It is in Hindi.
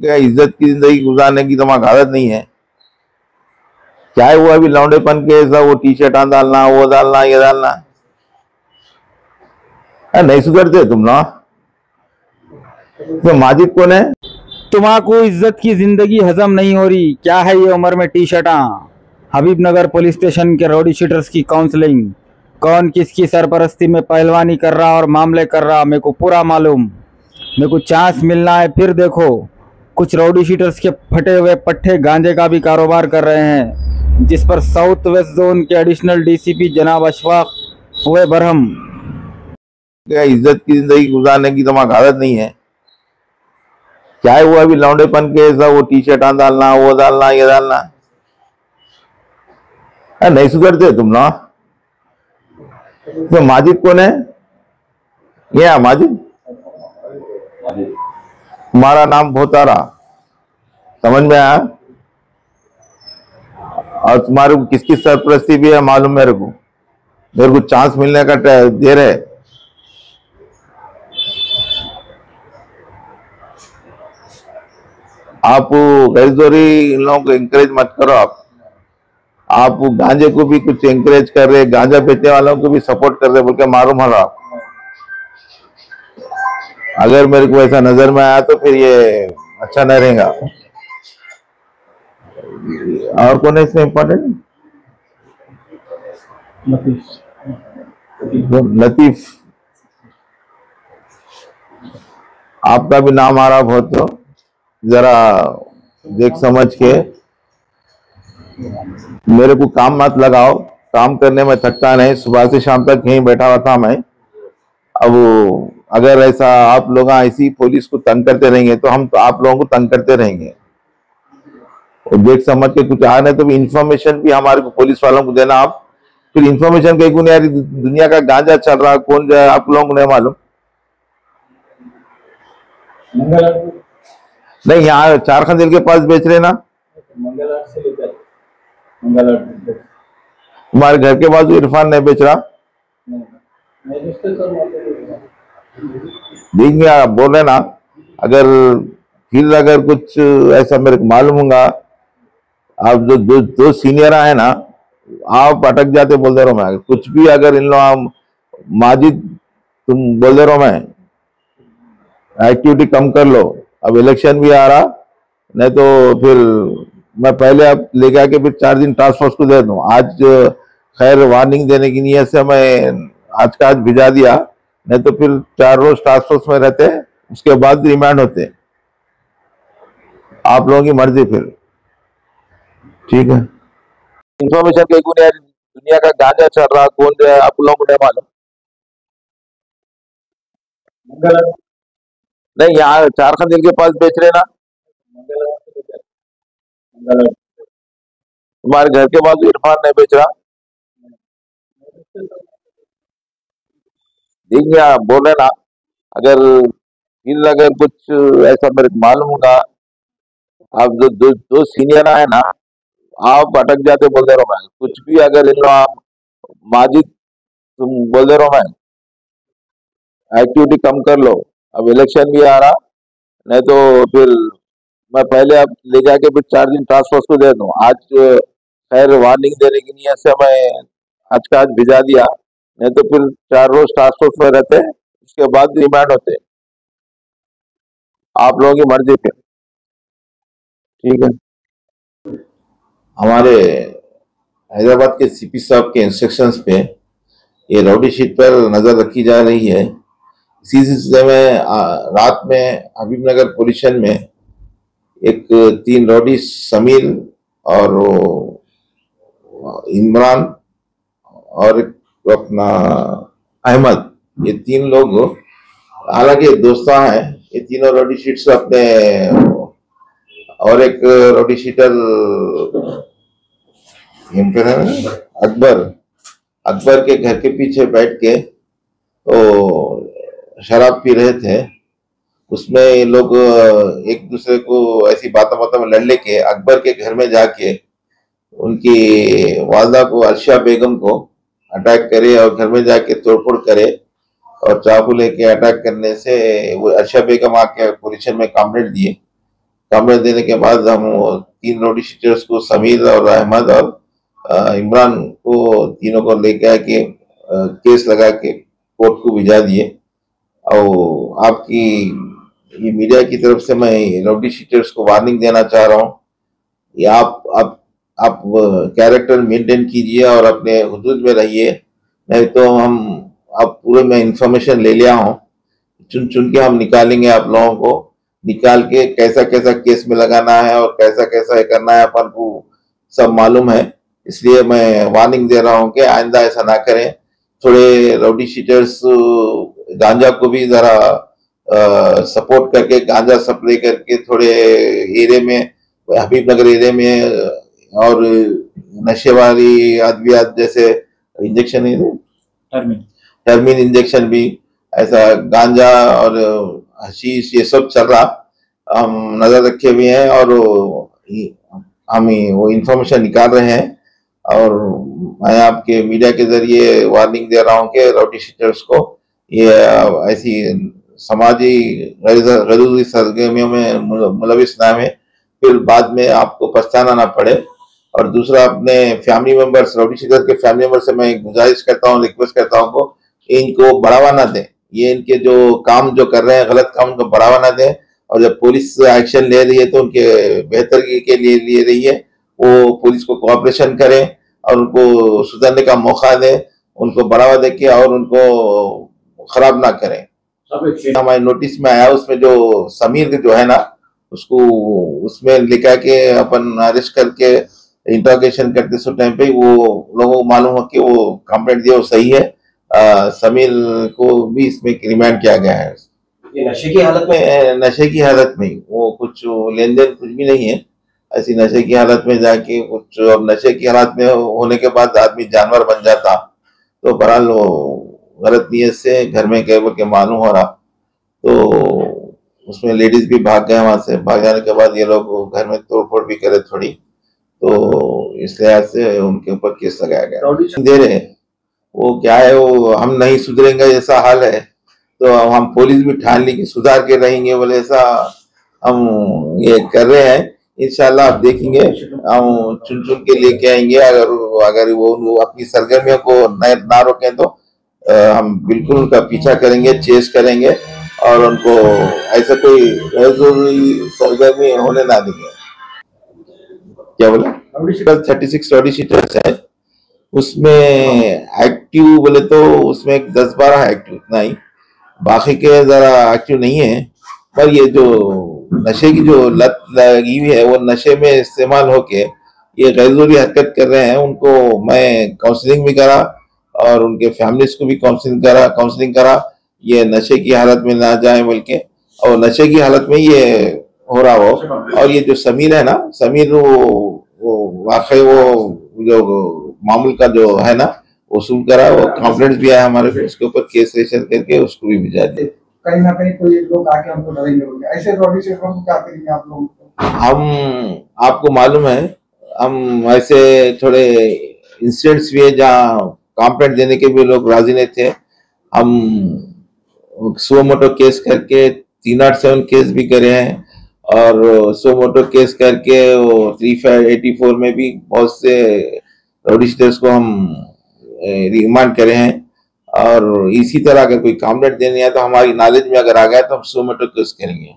क्या इज्जत की जिंदगी गुजारने की तुम्हारी आदत नहीं है? चाहे वो अभी लौंडेपन के ऐसा वो टी शर्ट डालना, वो डालना, ये डालना, नहीं सुधरते तुम ना। तो माजिद कौन है? तुम्हाको इज्जत की जिंदगी हजम नहीं हो रही क्या है ये उम्र में टी शर्टा? हबीबनगर पुलिस स्टेशन के रॉडी शीटर्स की काउंसलिंग। कौन किसकी सरपरस्ती में पहलवानी कर रहा और मामले कर रहा मेरे को पूरा मालूम। मेरे को चांस मिलना है फिर देखो। कुछ रॉडी शीटर्स के फटे हुए पट्टे गांजे का भी कारोबार कर रहे हैं, जिस पर साउथ वेस्ट जोन के एडिशनल डीसीपी जनाब अशफाक हुए बरहम। क्या इज्जत की जिंदगी गुजारने की तुम्हारी आदत नहीं है? चाहे वो अभी लौंडेपन के ऐसा वो टी शर्ट डालना, वो डालना, ये डालना, नहीं सुधरते तुम ना। तो माजिद कौन है? ये माजिद, तुम्हारा नाम भोतारा, समझ में आया? और तुम्हारे को किसकी सरपरस्ती भी है मालूम मेरे को चांस मिलने का दे रहे। आप गैरजोरी इन लोगों को एंकरेज मत करो। आप गांजे को भी कुछ एंकरेज कर रहे, गांजा बेचने वालों को भी सपोर्ट कर रहे बोल के मालूम हो रहा। अगर मेरे को ऐसा नजर में आया तो फिर ये अच्छा नहीं रहेगा। और कौन है इसमें इम्पोर्टेंट? लतीफ, आपका भी नाम आ रहा बहुत, तो जरा देख समझ के। मेरे को काम मत लगाओ, काम करने में थकता नहीं, सुबह से शाम तक यहीं बैठा हुआ था मैं। अब अगर ऐसा आप लोग ऐसी पुलिस को तंग करते रहेंगे तो हम तो आप लोगों को तंग करते रहेंगे। और देख समझ के कुछ आ नहीं तो भी इंफॉर्मेशन भी हमारे को पुलिस वालों को देना। आप फिर इंफॉर्मेशन कहीं को नहीं आ रही, दुनिया का गांजा चल रहा कौन जाए आप लोगों को नहीं मालूम। नहीं, यहाँ चार खंदिल के पास बेच रहे ना, हमारे घर के बाजू इरफान नहीं बेच रहा। देखेंगे, आप बोल रहे ना, अगर फिर अगर कुछ ऐसा मेरे को मालूम होगा, आप जो दो सीनियर है ना, आप अटक जाते बोल दे रहा हूँ मैं। कुछ भी अगर इन लोग माजिद तुम बोल दे रहा हूँ मैं, एक्टिविटी कम कर लो। अब इलेक्शन भी आ रहा, नहीं तो फिर मैं पहले अब लेके आके फिर 4 दिन टास्क फोर्स को दे दूं। आज खैर वार्निंग देने की नीयत से मैं आज का आज भिजा दिया, नहीं तो फिर 4 रोज टास्क फोर्स में रहते, उसके बाद रिमांड होते। आप लोगों की मर्जी फिर, ठीक है। इंफॉर्मेशन कहीं को नहीं आ रही, दुनिया का गांजा चल रहा कौन जाए आप लोगों को नहीं मालूम। नहीं, यहाँ चार खंदिल के पास बेच रहे ना, तुम्हारे घर के बाजू इरफान नहीं बेच रहा। देखेंगे, आप बोल रहे ना, अगर कुछ ऐसा मेरे को मालूम होगा, आप जो सीनियर है ना, आप अटक जाते बोल दे रहा हूँ मैं। कुछ भी अगर इन लोग माजिद तुम बोल दे रहा हूँ मैं, एक्टिविटी कम कर लो। अब इलेक्शन भी आ रहा, नहीं तो फिर मैं पहले अब ले जाके फिर 4 दिन टास्क फोर्स को दे दूं। आज खैर वार्निंग देने की नीयत से मैं आज का आज भिजा दिया, नहीं तो फिर 4 रोज टास्क फोर्स में रहते, उसके बाद रिमांड होते। आप लोगों की मर्जी फिर, ठीक है। हमारे हैदराबाद के सीपी साहब के इंस्ट्रक्शंस पे ये राउडी शीट पर नजर रखी जा रही है। इसी सिलसिले में रात में हबीबनगर पुलिस स्टेशन में एक 3 राउडी समीर और इमरान और अपना अहमद, ये 3 लोग हालांकि दोस्ता हैं। ये तीनों राउडी शीट्स अपने और एक राउडी शीटर अकबर के घर के पीछे बैठ के तो शराब पी रहे थे। उसमें ये लोग एक दूसरे को ऐसी बातों में लड़ लेके अकबर के घर में जाके उनकी वालदा को, अर्शिया बेगम को अटैक करे और घर में जाके तोड़फोड़ करे। और चाकू लेके अटैक करने से वो अर्शिया बेगम आके पुलिस में कंप्लेंट दिए। कंप्लेंट देने के बाद हम वो 3 रॉडी शीटर्स को, समीर और अहमद और इमरान को, तीनों को लेके आके केस लगा के कोर्ट को भिजा दिए। और आपकी ये मीडिया की तरफ से मैं रॉडी शीटर्स को वार्निंग देना चाह रहा हूँ, ये आप कैरेक्टर मेंटेन कीजिए और अपने हुदूद में रहिए, नहीं तो हम आप पूरे में इंफॉर्मेशन ले लिया हूँ, चुन चुन के हम निकालेंगे, आप लोगों को निकाल के कैसा कैसा केस में लगाना है और कैसा कैसा करना है अपन को सब मालूम है। इसलिए मैं वार्निंग दे रहा हूँ कि आइंदा ऐसा ना करें। थोड़े राउडी शीटर्स गांजा को भी जरा सपोर्ट करके गांजा सप्लाई करके थोड़े एरिया में, हबीबनगर एरिया में और नशे वाली अद्वियात जैसे इंजेक्शन टर्मिन इंजेक्शन भी, ऐसा गांजा और हशीश ये सब चल रहा, हम नजर रखे हुए हैं और हम वो इंफॉर्मेशन निकाल रहे हैं। और मैं आपके मीडिया के जरिए वार्निंग दे रहा हूँ कि राउडी शीटर्स को ये ऐसी समाजी गैर सरगर्मियों में मुलविस ना है, फिर बाद में आपको पछताना ना पड़े। और दूसरा, अपने फैमिली मेंबर्स, राउडी शीटर्स के फैमिली मेंबर से मैं गुजारिश करता हूँ, रिक्वेस्ट करता हूँ को इनको बढ़ावा ना दें, ये इनके जो काम जो कर रहे हैं गलत काम, उनको बढ़ावा ना दें। और जब पुलिस एक्शन ले रही है तो उनके बेहतर के लिए ले रही है, वो पुलिस को कोऑपरेशन करें और उनको सुधरने का मौका दें, उनको बढ़ावा देके और उनको खराब ना करें। हमारे नोटिस में आया, उसमें जो समीर जो है ना, उसको उसमें लिखा के अपन अरेस्ट करके इंट्रोगेशन करते उस टाइम पे वो लोगों को मालूम हो कि वो कंप्लेंट दिया वो सही है। समीर को भी इसमें रिमांड किया गया है। ये नशे की हालत में वो कुछ लेन देन कुछ भी नहीं है, ऐसी नशे की हालत में जाके कुछ, अब नशे की हालत में होने के बाद आदमी जानवर बन जाता, तो बहरहाल वो गलत नीयत से घर में गए बोल के मालूम हो रहा, तो उसमें लेडीज भी भाग गए वहां से। भाग जाने के बाद ये लोग घर में तोड़फोड़ भी करे थोड़ी, तो इस लिहाज से उनके ऊपर केस लगाया गया। दे रहे वो क्या है, वो हम नहीं सुधरेंगे ऐसा हाल है, तो हम पुलिस भी ठान ली कि सुधार के रहेंगे बोले, ऐसा हम ये कर रहे हैं। इंशाल्लाह आप देखेंगे, हम चुन चुन के लेके आएंगे। अगर वो अपनी सरगर्मियों को ना रोकें तो हम बिल्कुल उनका पीछा करेंगे, चेस करेंगे और उनको ऐसा कोई सरगर्मी होने ना देंगे। क्या बोला? 36 राउडी शीटर्स है, उसमें एक्टिव बोले तो उसमें 10-12 एक्टिव, इतना ही, बाकी के जरा एक्टिव नहीं है। पर ये जो नशे की जो लत लगी हुई है, वो नशे में इस्तेमाल होके ये गैरजरूरी हरकत कर रहे हैं, उनको मैं काउंसलिंग भी करा और उनके फैमिलीज को भी काउंसलिंग करा ये नशे की हालत में ना जाए बोल के, और नशे की हालत में ये हो रहा हो। और ये जो समीर है ना, समीर वो वाकई वो जो मामूल का जो है ना वसूल करा, वो कंप्लेंट भी आया हमारे पे, उसके ऊपर केस रजिस्टर करके उसको भी भिजा दिया। कहीं ना कहीं कोई लोग आके हमको डरेंगे, ऐसे रॉडी शीटरों को क्या करेंगे आप लोग? हम आपको मालूम है, हम ऐसे थोड़े इंसिडेंट्स भी है जहाँ कंप्लेंट देने के भी लोग राजी नहीं थे। हम सो मोटो केस करके 307 केस भी करे हैं, और सो मोटो केस करके 3584 में भी बहुत से राउडी शीटर्स को हम रिमांड करे हैं। और इसी तरह अगर कोई कंप्लेंट देनी है तो हमारी नॉलेज में अगर आ गया तो हम सो मोटो केस करेंगे।